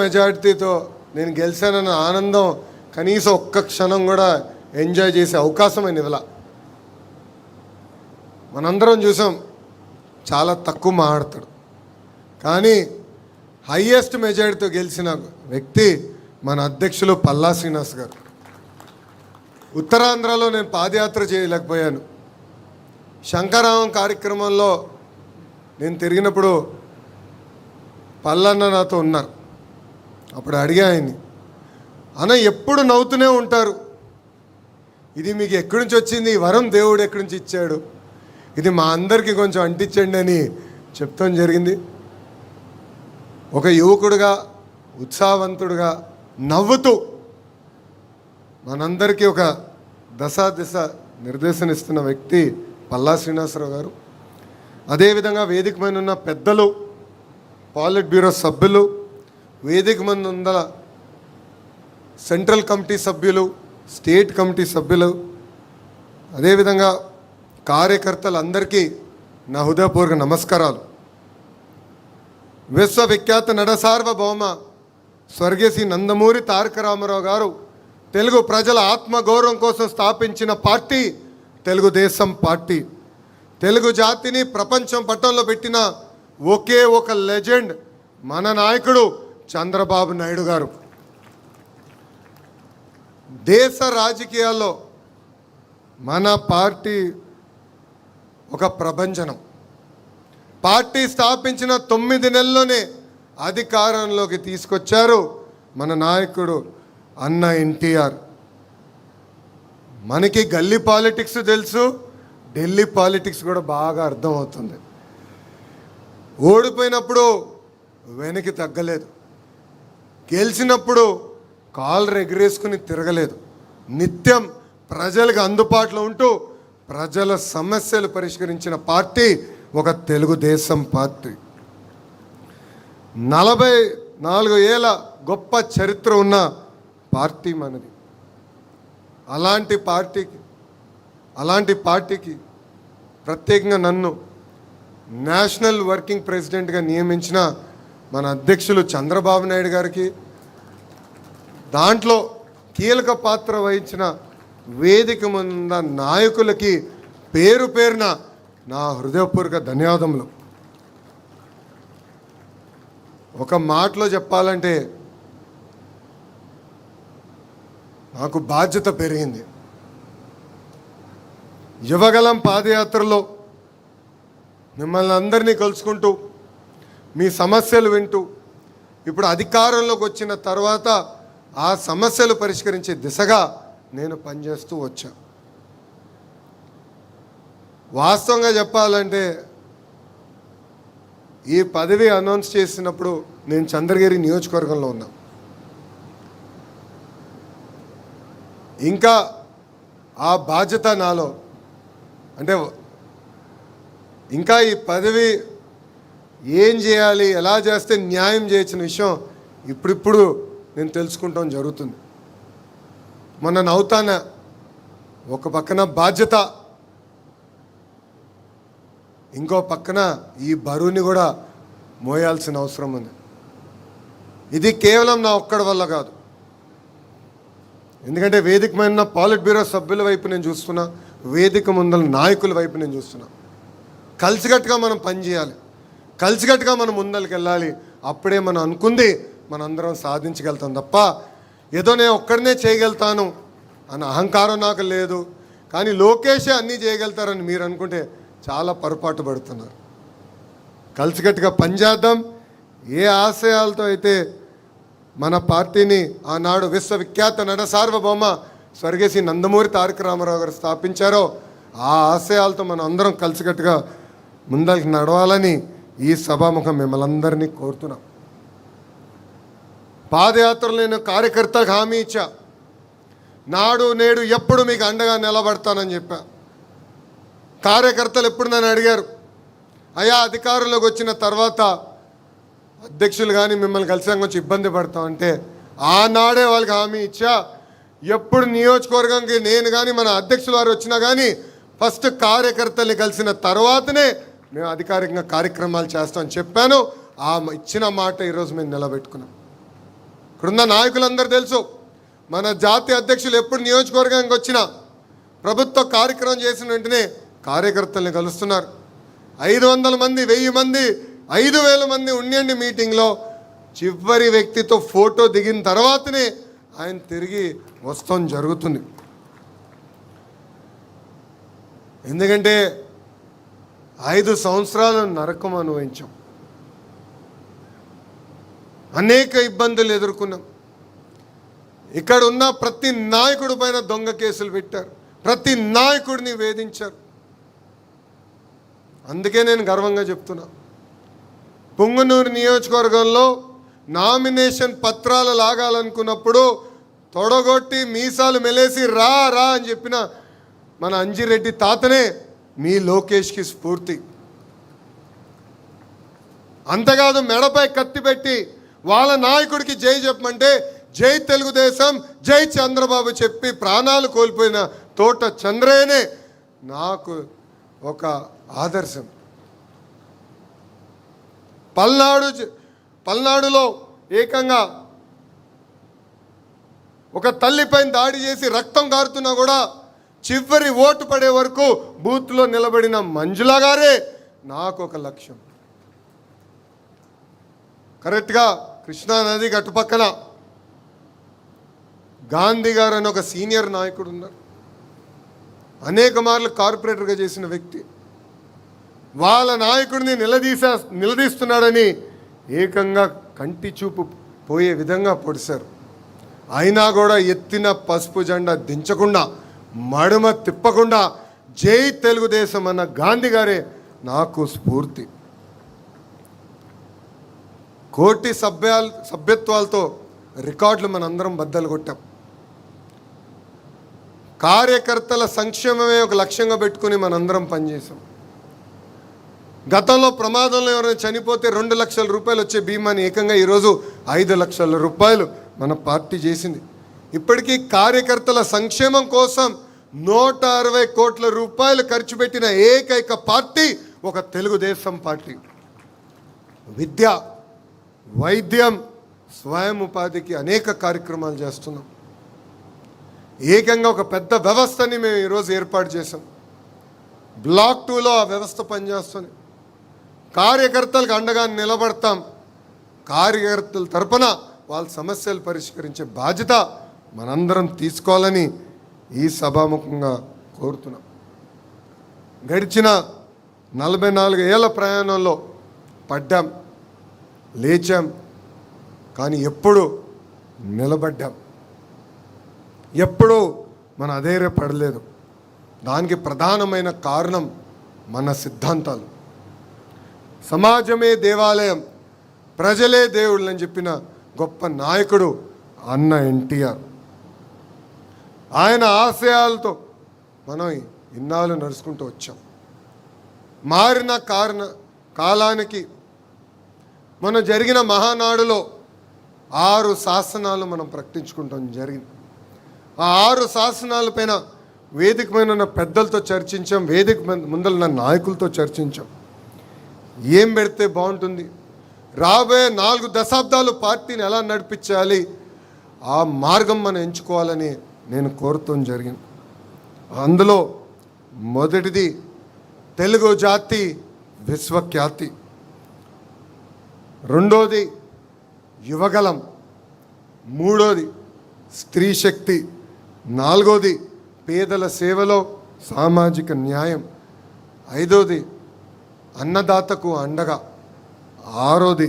మెజారిటీతో నేను గెలిచానన్న ఆనందం కనీసం ఒక్క క్షణం కూడా ఎంజాయ్ చేసే అవకాశం ఆయన ఇవ్వాల. మనందరం చూసాం, చాలా తక్కువ మాట్లాడతాడు, కానీ హయ్యెస్ట్ మెజారిటీతో గెలిచిన వ్యక్తి మన అధ్యక్షులు పల్లా శ్రీనివాస్ గారు. ఉత్తరాంధ్రలో నేను పాదయాత్ర చేయలేకపోయాను. శంకరామం కార్యక్రమంలో నేను తిరిగినప్పుడు పల్లన్న నాతో ఉన్నారు. అప్పుడు అడిగా ఆయన్ని, అన్న ఎప్పుడు నవ్వుతూనే ఉంటారు, ఇది మీకు ఎక్కడి నుంచి వచ్చింది, ఈ వరం దేవుడు ఎక్కడి నుంచి ఇచ్చాడు, ఇది మా అందరికీ కొంచెం అంటించండి అని చెప్తాం జరిగింది. ఒక యువకుడుగా, ఉత్సాహవంతుడుగా, నవ్వుతూ మనందరికీ ఒక దశ నిర్దేశన ఇస్తున్న వ్యక్తి పల్లా శ్రీనివాసరావు గారు. అదేవిధంగా వేదిక మీద ఉన్న పెద్దలు, పాలిట్ బ్యూరో సభ్యులు, వేదిక మంది ఉందల సెంట్రల్ కమిటీ సభ్యులు, స్టేట్ కమిటీ సభ్యులు, అదేవిధంగా కార్యకర్తలందరికీ నా హృదయపూర్వక నమస్కారాలు. విశ్వవిఖ్యాత నట సార్వభౌమ స్వర్గీయ శ్రీ నందమూరి తారక రామారావు గారు తెలుగు ప్రజల ఆత్మగౌరవం కోసం స్థాపించిన పార్టీ తెలుగుదేశం పార్టీ. తెలుగు జాతిని ప్రపంచం పట్టంలో పెట్టిన ఒకే ఒక లెజెండ్ మన నాయకుడు చంద్రబాబు నాయుడు గారు. దేశ రాజకీయాల్లో మన పార్టీ ఒక ప్రభంజనం. పార్టీ స్థాపించిన 9 నెలల్లోనే అధికారంలోకి తీసుకొచ్చారు మన నాయకుడు అన్న ఎన్టీఆర్. మనకి గల్లీ పాలిటిక్స్ తెలుసు, ఢిల్లీ పాలిటిక్స్ కూడా బాగా అర్థమవుతుంది. ఓడిపోయినప్పుడు వెనక్కి తగ్గలేదు, గెలిచినప్పుడు కాళ్ళు ఎగరేసుకుని తిరగలేదు. నిత్యం ప్రజలకు అందుబాటులో ఉంటూ ప్రజల సమస్యలు పరిష్కరించిన పార్టీ ఒక తెలుగుదేశం పార్టీ. 44 ఏళ్ళ గొప్ప చరిత్ర ఉన్న పార్టీ మనది. అలాంటి పార్టీకి ప్రత్యేకంగా నన్ను నేషనల్ వర్కింగ్ ప్రెసిడెంట్గా నియమించిన మన అధ్యక్షులు చంద్రబాబు నాయుడు గారికి, దాంట్లో కీలక పాత్ర వహించిన వేదిక ముంద నాయకులకి పేరు పేరున నా హృదయపూర్వక ధన్యవాదములు. ఒక మాటలో చెప్పాలంటే నాకు బాధ్యత పెరిగింది. యువగలం పాదయాత్రలో మిమ్మల్ని అందరినీ కలుసుకుంటూ, మీ సమస్యలు వింటూ, ఇప్పుడు అధికారంలోకి వచ్చిన తర్వాత ఆ సమస్యలు పరిష్కరించే దిశగా నేను పనిచేస్తూ వచ్చా. వాస్తవంగా చెప్పాలంటే ఈ పదవి అనౌన్స్ చేసినప్పుడు నేను చంద్రగిరి నియోజకవర్గంలో ఉన్నా. ఇంకా ఆ బాధ్యత నాలో, అంటే ఇంకా ఈ పదవి ఏం చేయాలి, ఎలా చేస్తే న్యాయం చేయించిన విషయం ఇప్పుడిప్పుడు నేను తెలుసుకుంటాం జరుగుతుంది. మొన్న నవ్వుతాన, ఒక పక్కన బాధ్యత, ఇంకో పక్కన ఈ బరువుని కూడా మోయాల్సిన అవసరం ఉంది. ఇది కేవలం నా ఒక్కడి వల్ల కాదు, ఎందుకంటే వేదిక మీద పాలిట్ బ్యూరో సభ్యుల వైపు నేను చూస్తున్నా, వేదిక ముందల నాయకుల వైపు నేను చూస్తున్నా. కలిసికట్టుగా మనం పనిచేయాలి, కలిసికట్టుగా మనం ముందరికి వెళ్ళాలి. అప్పుడే మనం అనుకుంది మనందరం సాధించగలుగుతాం తప్ప ఏదో నేను ఒక్కడనే చేయగలుగుతాను అన్న అహంకారం నాకు లేదు. కానీ లోకేషే అన్నీ చేయగలుగుతారని మీరు అనుకుంటే చాలా పొరపాటు పడుతున్నారు. కలిసికట్టుగా పనిచేద్దాం. ఏ ఆశయాలతో అయితే మన పార్టీని ఆనాడు విశ్వవిఖ్యాత నట సార్వభౌమ స్వర్గీయ శ్రీ నందమూరి తారక రామారావు గారు స్థాపించారో ఆ ఆశయాలతో మనం అందరం కలిసికట్టుగా ముందరికి నడవాలని ఈ సభాముఖం మిమ్మల్ని అందరినీ కోరుతున్నాం. పాదయాత్రలో నేను కార్యకర్తలకు హామీ ఇచ్చా, నాడు నేడు ఎప్పుడు మీకు అండగా నిలబడతానని చెప్పా. కార్యకర్తలు ఎప్పుడు నన్ను అడిగారు, అయ్యా అధికారంలోకి వచ్చిన తర్వాత అధ్యక్షులు కానీ మిమ్మల్ని కలిసాక కొంచెం ఇబ్బంది పడతామంటే ఆనాడే వాళ్ళకి హామీ ఇచ్చా, ఎప్పుడు నియోజకవర్గంకి నేను కానీ మన అధ్యక్షుల వారు వచ్చినా కానీ ఫస్ట్ కార్యకర్తల్ని కలిసిన తర్వాతనే మేము అధికారికంగా కార్యక్రమాలు చేస్తామని చెప్పాను. ఆ ఇచ్చిన మాట ఈరోజు మేము నిలబెట్టుకున్నాం. ఇక్కడున్న నాయకులందరూ తెలుసు, మన జాతీయ అధ్యక్షులు ఎప్పుడు నియోజకవర్గానికి వచ్చినా ప్రభుత్వ కార్యక్రమం చేసిన వెంటనే కార్యకర్తల్ని కలుస్తున్నారు. 500 మంది, 1000 మంది, 5000 మంది ఉండండి మీటింగ్లో, చివరి వ్యక్తితో ఫోటో దిగిన తర్వాతనే ఆయన తిరిగి వస్తాం జరుగుతుంది. ఎందుకంటే 5 సంవత్సరాలు నరకం అనుభవించాం, అనేక ఇబ్బందులు ఎదుర్కొన్నాం. ఇక్కడ ఉన్న ప్రతి నాయకుడి పైన దొంగ కేసులు పెట్టారు, ప్రతి నాయకుడిని వేధించారు. అందుకే నేను గర్వంగా చెప్తున్నా, పుంగనూరు నియోజకవర్గంలో నామినేషన్ పత్రాలు లాగాలనుకున్నప్పుడు తొడగొట్టి మీసాలు మెలేసి రా రా అని చెప్పిన మన అంజిరెడ్డి తాతనే మీ లోకేష్కి స్ఫూర్తి. అంతేకాదు, మెడపై కత్తి పెట్టి వాళ్ళ నాయకుడికి జై చెప్పమంటే జై తెలుగుదేశం, జై చంద్రబాబు చెప్పి ప్రాణాలు కోల్పోయిన తోట చంద్రయ్యనే నాకు ఒక ఆదర్శం. పల్నాడులో ఏకంగా ఒక తల్లిపైన దాడి చేసి రక్తం కారుతున్నా కూడా చివరి ఓటు పడే వరకు బూత్లో నిలబడిన మంజుల గారే నాకు ఒక లక్ష్యం. కరెక్ట్గా కృష్ణానది గట్టుపక్కన గాంధీ గారు అని ఒక సీనియర్ నాయకుడు ఉన్నారు, అనేక మార్లు కార్పొరేటర్గా చేసిన వ్యక్తి. వాళ్ళ నాయకుడిని నిలదీస్తున్నాడని ఏకంగా కంటి చూపు పోయే విధంగా పొడిశారు. అయినా కూడా ఎత్తిన పసుపు జెండా దించకుండా, మడమ తిప్పకుండా జై తెలుగుదేశం అన్న గాంధీ గారే నాకు స్ఫూర్తి. కోటి సభ్యత్వాలతో రికార్డులు మనందరం బద్దలు కొట్టాం. కార్యకర్తల సంక్షేమమే ఒక లక్ష్యంగా పెట్టుకుని మనందరం పనిచేసాం. గతంలో ప్రమాదంలో ఎవరైనా చనిపోతే 2 లక్షల రూపాయలు వచ్చే బీమాని ఏకంగా ఈరోజు 5 లక్షల రూపాయలు మన పార్టీ చేసింది. ఇప్పటికీ కార్యకర్తల సంక్షేమం కోసం 160 కోట్ల రూపాయలు ఖర్చు పెట్టిన ఏకైక పార్టీ ఒక తెలుగుదేశం పార్టీ. విద్య, వైద్యం, స్వయం ఉపాధికి అనేక కార్యక్రమాలు చేస్తున్నాం. ఏకంగా ఒక పెద్ద వ్యవస్థని మేము ఈరోజు ఏర్పాటు చేసాం. బ్లాక్ 2లో ఆ వ్యవస్థ పనిచేస్తుంది. కార్యకర్తలకు అండగా నిలబడతాం. కార్యకర్తల తరపున వాళ్ళ సమస్యలు పరిష్కరించే బాధ్యత మనందరం తీసుకోవాలని ఈ సభాముఖంగా కోరుతున్నాం. గడిచిన 44 ఏళ్ల ప్రయాణంలో పడ్డాం, లేచాం, కానీ ఎప్పుడు నిలబడ్డాం, ఎప్పుడూ మన అధైర్యపడలేదు. దానికి ప్రధానమైన కారణం మన సిద్ధాంతాలు. సమాజమే దేవాలయం, ప్రజలే దేవుళ్ళు అని చెప్పిన గొప్ప నాయకుడు అన్న ఎన్టీఆర్. ఆయన ఆశయాలతో మనం ఇన్నాళ్ళు నడుచుకుంటూ వచ్చాం. మారిన కాలానికి మనం జరిగిన మహానాడులో 6 శాసనాలు మనం ప్రకటించుకుంటాం జరిగింది. ఆ 6 శాసనాలపైన వేదిక పైన ఉన్న పెద్దలతో చర్చించాం, వేదిక ముందర ఉన్న నాయకులతో చర్చించాం. ఏం పెడితే బాగుంటుంది, రాబోయే 4 దశాబ్దాలు పార్టీని ఎలా నడిపించాలి, ఆ మార్గం మనం ఎంచుకోవాలని నేను కోరుతాం జరిగింది. అందులో మొదటిది తెలుగు జాతి విశ్వఖ్యాతి, రెండోది యువగలం, మూడోది స్త్రీ శక్తి, నాలుగోది పేదల సేవలో సామాజిక న్యాయం, ఐదోది అన్నదాతకు అండగా, ఆరోది